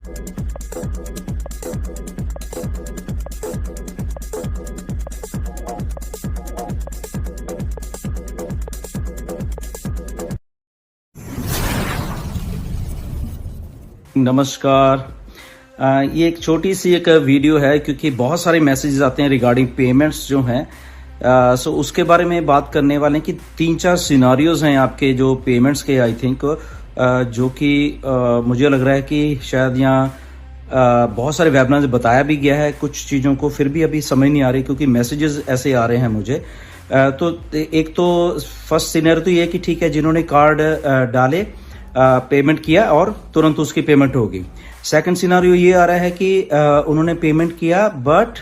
नमस्कार। ये एक छोटी सी एक वीडियो है क्योंकि बहुत सारे मैसेजेस आते हैं रिगार्डिंग पेमेंट्स जो हैं। सो उसके बारे में बात करने वाले हैं कि 3-4 सिनारियोज हैं आपके जो पेमेंट्स के आई थिंक जो कि मुझे लग रहा है कि शायद यहाँ बहुत सारे वेबिनार में बताया भी गया है कुछ चीज़ों को, फिर भी अभी समझ नहीं आ रही क्योंकि मैसेजेस ऐसे आ रहे हैं मुझे। तो एक तो फर्स्ट सिनेरियो तो ये है कि ठीक है, जिन्होंने कार्ड डाले पेमेंट किया और तुरंत उसकी पेमेंट होगी। सेकंड सिनारियो ये आ रहा है कि उन्होंने पेमेंट किया बट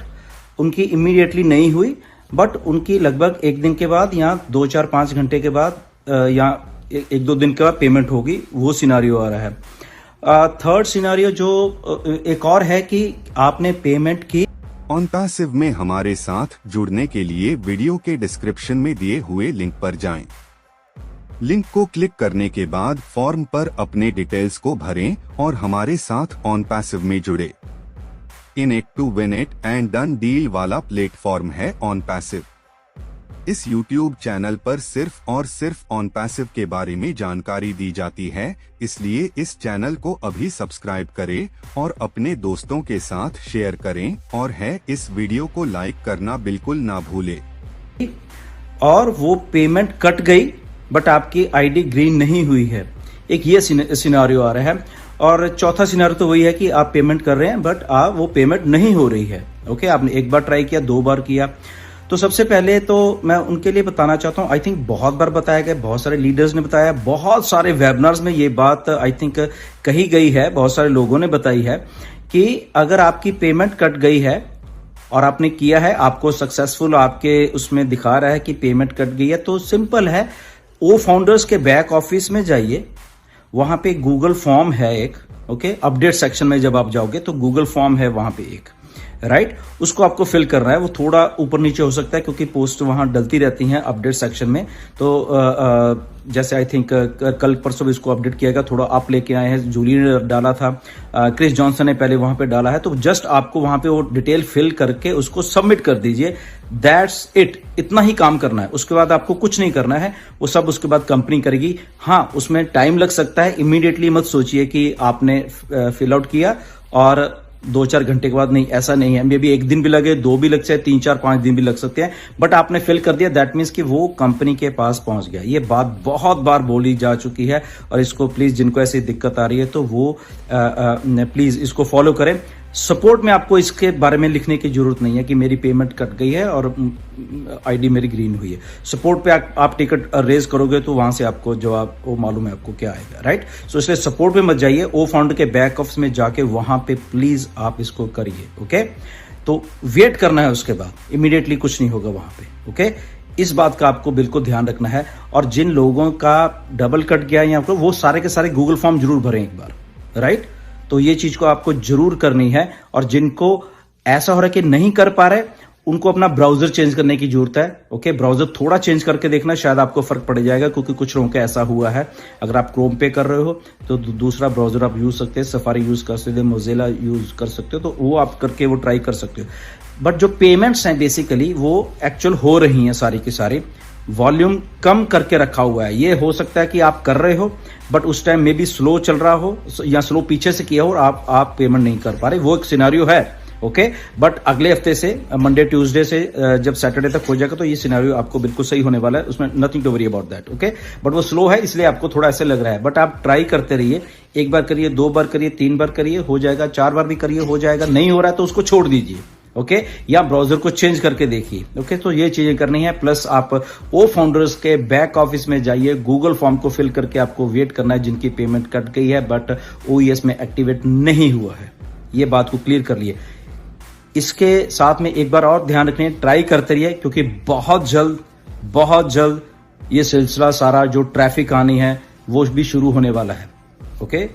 उनकी इमीडिएटली नहीं हुई, बट उनकी लगभग 1 दिन के बाद या 2-4-5 घंटे के बाद या 1-2 दिन के बाद पेमेंट होगी, वो सिनारियो आ रहा है। थर्ड सिनारियो जो एक और है कि आपने पेमेंट की। OnPassive में हमारे साथ जुड़ने के लिए वीडियो के डिस्क्रिप्शन में दिए हुए लिंक पर जाएं। लिंक को क्लिक करने के बाद फॉर्म पर अपने डिटेल्स को भरें और हमारे साथ OnPassive में जुड़े। In it to win it and done deal वाला प्लेटफॉर्म है OnPassive। इस YouTube चैनल पर सिर्फ और सिर्फ OnPassive के बारे में जानकारी दी जाती है, इसलिए इस चैनल को अभी सब्सक्राइब करें और अपने दोस्तों के साथ शेयर करें और इस वीडियो को लाइक करना बिल्कुल ना भूलें। और वो पेमेंट कट गई बट आपकी आईडी ग्रीन नहीं हुई है, एक ये सिनारियो आ रहा है। और चौथा सिनारियो तो वही है कि आप पेमेंट कर रहे हैं बट वो पेमेंट नहीं हो रही है। ओके, आपने एक बार ट्राई किया, 2 बार किया। तो सबसे पहले तो मैं उनके लिए बताना चाहता हूं, आई थिंक बहुत बार बताया गया, बहुत सारे लीडर्स ने बताया, बहुत सारे वेबिनार्स में ये बात आई थिंक कही गई है, बहुत सारे लोगों ने बताई है कि अगर आपकी पेमेंट कट गई है और आपने किया है, आपको सक्सेसफुल आपके उसमें दिखा रहा है कि पेमेंट कट गई है, तो सिंपल है, ओ फाउंडर्स के बैक ऑफिस में जाइए, वहां पे गूगल फॉर्म है एक। ओके, अपडेट सेक्शन में जब आप जाओगे तो गूगल फॉर्म है वहां पे एक, राइट, उसको आपको फिल करना है। वो थोड़ा ऊपर नीचे हो सकता है क्योंकि पोस्ट वहां डलती रहती हैं अपडेट सेक्शन में। तो जैसे आई थिंक कल परसों इसको अपडेट किया गया, थोड़ा आप लेके आए हैं, जूली ने डाला था, क्रिस जॉनसन ने पहले वहां पे डाला है। तो जस्ट आपको वहां पे वो डिटेल फिल करके उसको सबमिट कर दीजिए, दैट्स इट, इतना ही काम करना है। उसके बाद आपको कुछ नहीं करना है, वो सब उसके बाद कंपनी करेगी। हाँ, उसमें टाइम लग सकता है, इमीडिएटली मत सोचिए कि आपने फिल आउट किया और 2-4 घंटे के बाद, नहीं, ऐसा नहीं है। मे बी 1 दिन भी लगे, 2 भी लग सकते हैं, 3-4-5 दिन भी लग सकते हैं, बट आपने फिल कर दिया, दैट मीन्स कि वो कंपनी के पास पहुंच गया। ये बात बहुत बार बोली जा चुकी है और इसको प्लीज, जिनको ऐसी दिक्कत आ रही है तो वो प्लीज इसको फॉलो करें। सपोर्ट में आपको इसके बारे में लिखने की जरूरत नहीं है कि मेरी पेमेंट कट गई है और आईडी मेरी ग्रीन हुई है। सपोर्ट पे आप टिकट रेज करोगे तो वहां से आपको जवाब वो मालूम है आपको क्या आएगा, राइट। सो इसलिए सपोर्ट पे मत जाइए, ओ फाउंडर के बैक ऑफिस में जाके वहां पे प्लीज आप इसको करिए। ओके, तो वेट करना है, उसके बाद इमीडिएटली कुछ नहीं होगा वहां पे। ओके, इस बात का आपको बिल्कुल ध्यान रखना है। और जिन लोगों का डबल कट गया है वो सारे के सारे गूगल फॉर्म जरूर भरें एक बार, राइट। तो ये चीज को आपको जरूर करनी है। और जिनको ऐसा हो रहा है कि नहीं कर पा रहे, उनको अपना ब्राउजर चेंज करने की जरूरत है। ओके, ब्राउजर थोड़ा चेंज करके देखना, शायद आपको फर्क पड़ जाएगा, क्योंकि कुछ लोगों का ऐसा हुआ है। अगर आप क्रोम पे कर रहे हो तो दूसरा ब्राउजर आप यूज सकते हैं, सफारी यूज कर सकते हैं, मोजिला यूज कर सकते हो, तो वो आप करके वो ट्राई कर सकते हो। बट जो पेमेंट्स हैं बेसिकली वो एक्चुअल हो रही हैं सारी की सारी, वॉल्यूम कम करके रखा हुआ है। ये हो सकता है कि आप कर रहे हो बट उस टाइम में भी स्लो चल रहा हो या स्लो पीछे से किया हो और आप पेमेंट नहीं कर पा रहे, वो एक सिनेरियो है। ओके, बट अगले हफ्ते से मंडे ट्यूसडे से जब सैटरडे तक हो जाएगा तो ये सिनेरियो आपको बिल्कुल सही होने वाला है, उसमें nothing to worry about that. Okay, but वो स्लो है इसलिए आपको थोड़ा ऐसे लग रहा है, बट आप ट्राई करते रहिए। 1 बार करिए, 2 बार करिए, 3 बार करिए, हो जाएगा, 4 बार भी करिए, हो जाएगा। नहीं हो रहा है तो उसको छोड़ दीजिए। ओके, या ब्राउजर को चेंज करके देखिए। ओके, तो ये चीजें करनी है। प्लस आप ओ फाउंडर्स के बैक ऑफिस में जाइए, गूगल फॉर्म को फिल करके आपको वेट करना है, जिनकी पेमेंट कट गई है बट ओईएस में एक्टिवेट नहीं हुआ है। ये बात को क्लियर कर लिए। इसके साथ में एक बार और ध्यान रखने, ट्राई करते रहिए, क्योंकि बहुत जल्द ये सिलसिला सारा जो ट्रैफिक आनी है वो भी शुरू होने वाला है। ओके,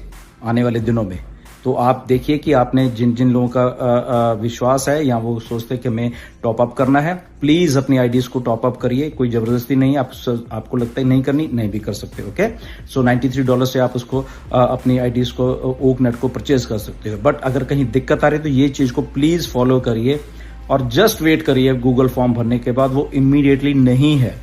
आने वाले दिनों में तो आप देखिए कि आपने जिन जिन लोगों का विश्वास है या वो सोचते हैं कि हमें टॉप अप करना है, प्लीज अपनी आईडीज को टॉप अप करिए। कोई जबरदस्ती नहीं है, आपको लगता है नहीं करनी, नहीं भी कर सकते। ओके, सो $93 से आप उसको अपनी आईडीज को ओकनेट को परचेज कर सकते हो। बट अगर कहीं दिक्कत आ रही है तो ये चीज को प्लीज फॉलो करिए और जस्ट वेट करिए। गूगल फॉर्म भरने के बाद वो इमीडिएटली नहीं है।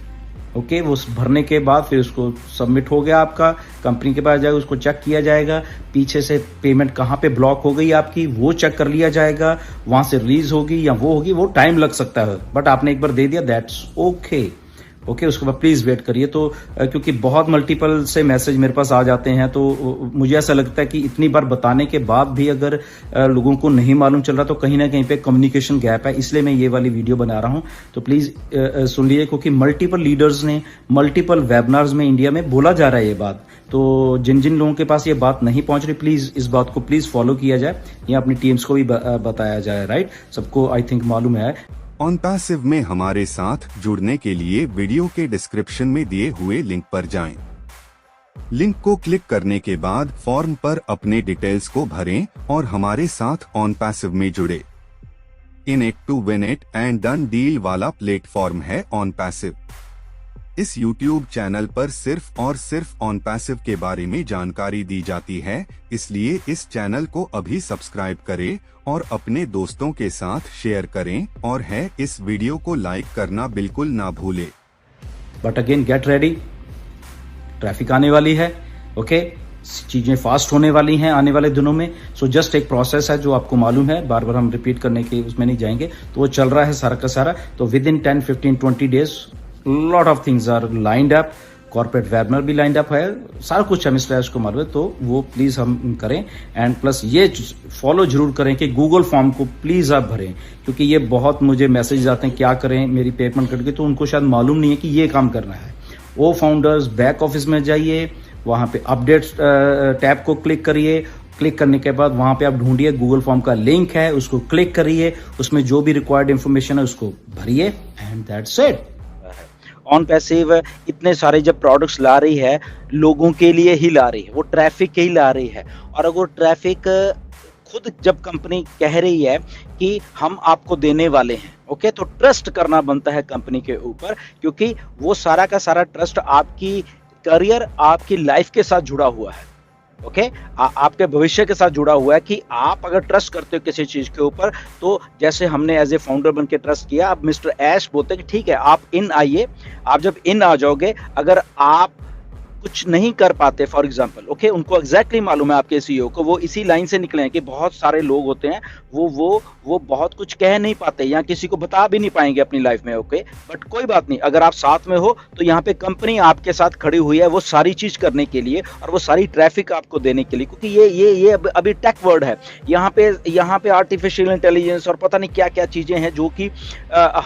ओके, वो भरने के बाद फिर उसको सबमिट हो गया, आपका कंपनी के पास जाएगा, उसको चेक किया जाएगा, पीछे से पेमेंट कहाँ पे ब्लॉक हो गई आपकी वो चेक कर लिया जाएगा, वहां से रिलीज होगी या वो होगी, वो टाइम लग सकता है, बट आपने एक बार दे दिया, दैट्स ओके। ओके, उसके बाद प्लीज वेट करिए। तो क्योंकि बहुत मल्टीपल से मैसेज मेरे पास आ जाते हैं, तो मुझे ऐसा लगता है कि इतनी बार बताने के बाद भी अगर लोगों को नहीं मालूम चल रहा तो कहीं ना कहीं पे कम्युनिकेशन गैप है, इसलिए मैं ये वाली वीडियो बना रहा हूं। तो प्लीज सुन लीजिए, क्योंकि मल्टीपल लीडर्स ने मल्टीपल वेबिनार्स में इंडिया में बोला जा रहा है ये बात। तो जिन जिन लोगों के पास ये बात नहीं पहुंच रही, प्लीज इस बात को प्लीज फॉलो किया जाए या अपनी टीम्स को भी बताया जाए। राइट, सबको आई थिंक मालूम है। OnPassive में हमारे साथ जुड़ने के लिए वीडियो के डिस्क्रिप्शन में दिए हुए लिंक पर जाएं। लिंक को क्लिक करने के बाद फॉर्म पर अपने डिटेल्स को भरें और हमारे साथ OnPassive में जुड़े। In it to win it and done deal वाला प्लेटफॉर्म है OnPassive। इस YouTube चैनल पर सिर्फ और सिर्फ OnPassive के बारे में जानकारी दी जाती है, इसलिए इस चैनल को अभी सब्सक्राइब करें और अपने दोस्तों के साथ शेयर करें, और है इस वीडियो को लाइक करना बिल्कुल ना भूले। But again get ready, traffic आने वाली है। ओके, चीजें फास्ट होने वाली हैं आने वाले दिनों में। सो जस्ट एक प्रोसेस है जो आपको मालूम है, बार बार हम रिपीट करने के उसमें नहीं जाएंगे। तो वो चल रहा है सारा का सारा। तो within 10, 15, 20 days lot of things are lined up. Corporate webinar भी लाइंड अप है, सारा कुछ हमें स्ट्रैच को मालूम है, तो वो प्लीज हम करें। एंड प्लस ये फॉलो जरूर करें कि गूगल फॉर्म को प्लीज आप भरें, क्योंकि ये बहुत मुझे मैसेज आते हैं क्या करें मेरी पेमेंट कट गई, तो उनको शायद मालूम नहीं है कि ये काम करना है। वो फाउंडर्स बैक ऑफिस में जाइए, वहां पे अपडेट टैब को क्लिक करिए। क्लिक करने के बाद वहां पे आप ढूंढिए गूगल फॉर्म का लिंक है, उसको क्लिक करिए, उसमें जो भी रिक्वायर्ड इंफॉर्मेशन है उसको भरिए एंड दैट्स इट। OnPassive इतने सारे जब प्रोडक्ट्स ला रही है, लोगों के लिए ही ला रही है, वो ट्रैफिक के ही ला रही है। और अगर ट्रैफिक खुद जब कंपनी कह रही है कि हम आपको देने वाले हैं, ओके, तो ट्रस्ट करना बनता है कंपनी के ऊपर, क्योंकि वो सारा का सारा ट्रस्ट आपकी करियर, आपकी लाइफ के साथ जुड़ा हुआ है। ओके, आपके भविष्य के साथ जुड़ा हुआ है कि आप अगर ट्रस्ट करते हो किसी चीज के ऊपर, तो जैसे हमने एज ए फाउंडर बन के ट्रस्ट किया। अब मिस्टर ऐश बोलते हैं कि ठीक है आप इन आइए। आप जब इन आ जाओगे, अगर आप कुछ नहीं कर पाते, फॉर एग्जांपल, ओके, उनको एग्जैक्टली मालूम है आपके सीईओ को, वो इसी लाइन से निकले हैं कि बहुत सारे लोग होते हैं वो बहुत कुछ कह नहीं पाते या किसी को बता भी नहीं पाएंगे अपनी लाइफ में। ओके, बट कोई बात नहीं, अगर आप साथ में हो तो यहाँ पे कंपनी आपके साथ खड़ी हुई है वो सारी चीज करने के लिए और वो सारी ट्रैफिक आपको देने के लिए, क्योंकि ये अभी टेक वर्ड है। यहाँ पे आर्टिफिशियल इंटेलिजेंस और पता नहीं क्या क्या चीजें हैं जो कि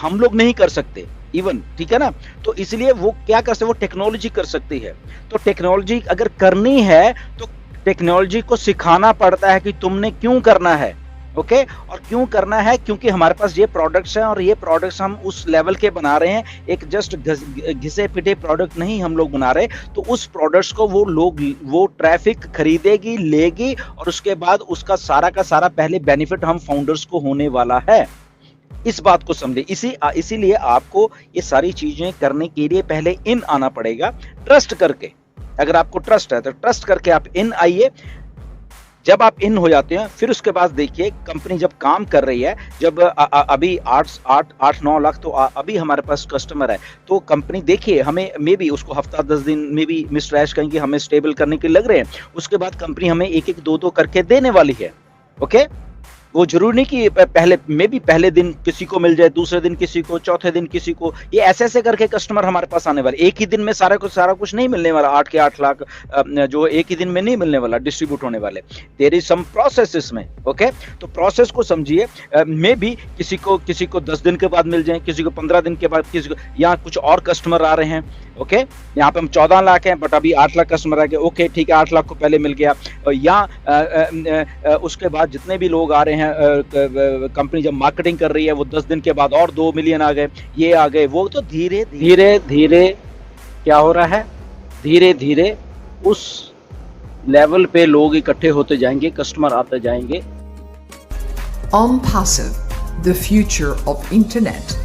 हम लोग नहीं कर सकते इवन, ठीक है ना। तो इसलिए वो क्या कर सकते, वो टेक्नोलॉजी कर सकती है। तो टेक्नोलॉजी अगर करनी है तो टेक्नोलॉजी को सिखाना पड़ता है कि तुमने क्यों करना है। ओके, और क्यों करना है, क्योंकि हमारे पास ये प्रोडक्ट्स हैं और ये प्रोडक्ट्स हम उस लेवल के बना रहे हैं, एक जस्ट घिसे पिटे प्रोडक्ट नहीं हम लोग बना रहे। तो उस प्रोडक्ट्स को वो ट्रैफिक खरीदेगी, लेगी, और उसके बाद उसका सारा का सारा पहले बेनिफिट हम फाउंडर्स को होने वाला है। इस बात को समझे। इसीलिए आपको ये सारी चीजें करने के लिए पहले इन आना पड़ेगा, ट्रस्ट करके। अगर आपको ट्रस्ट है तो ट्रस्ट करके आप इन आइए। जब आप इन हो जाते हैं, फिर उसके बाद देखिए कंपनी जब काम कर रही है, जब अभी 8-9 लाख तो अभी हमारे पास कस्टमर है, तो कंपनी देखिए हमें मे बी उसको हफ्ता 10 दिन में भी मिस्टर ऐश कहेंगे हमें स्टेबल करने के लग रहे हैं। उसके बाद कंपनी हमें 1-1, 2-2 करके देने वाली है। ओके, वो जरूरी नहीं कि पहले दिन किसी को मिल जाए, दूसरे दिन किसी को, चौथे दिन किसी को, ये ऐसे करके कस्टमर हमारे पास आने वाले। एक ही दिन में सारा कुछ नहीं मिलने वाला। 8 के 8 लाख जो एक ही दिन में नहीं मिलने वाला, डिस्ट्रीब्यूट होने वाले। देयर इज सम प्रोसेस इसमें। ओके, तो प्रोसेस को समझिए। मे बी किसी को 10 दिन के बाद मिल जाए, किसी को 15 दिन के बाद, किसी को यहाँ कुछ और कस्टमर आ रहे हैं। ओके, यहाँ पे हम 14 लाख हैं बट अभी 8 लाख कस्टमर आ गए। ओके, ठीक है, 8 लाख को पहले मिल गया। यहाँ उसके बाद जितने भी लोग आ रहे हैं, कंपनी जब मार्केटिंग कर रही है, वो 10 दिन के बाद और 2 मिलियन आ गए, ये आ गए, वो तो धीरे धीरे क्या हो रहा है, धीरे धीरे उस लेवल पे लोग इकट्ठे होते जाएंगे, कस्टमर आते जाएंगे। OnPassive, the future of internet.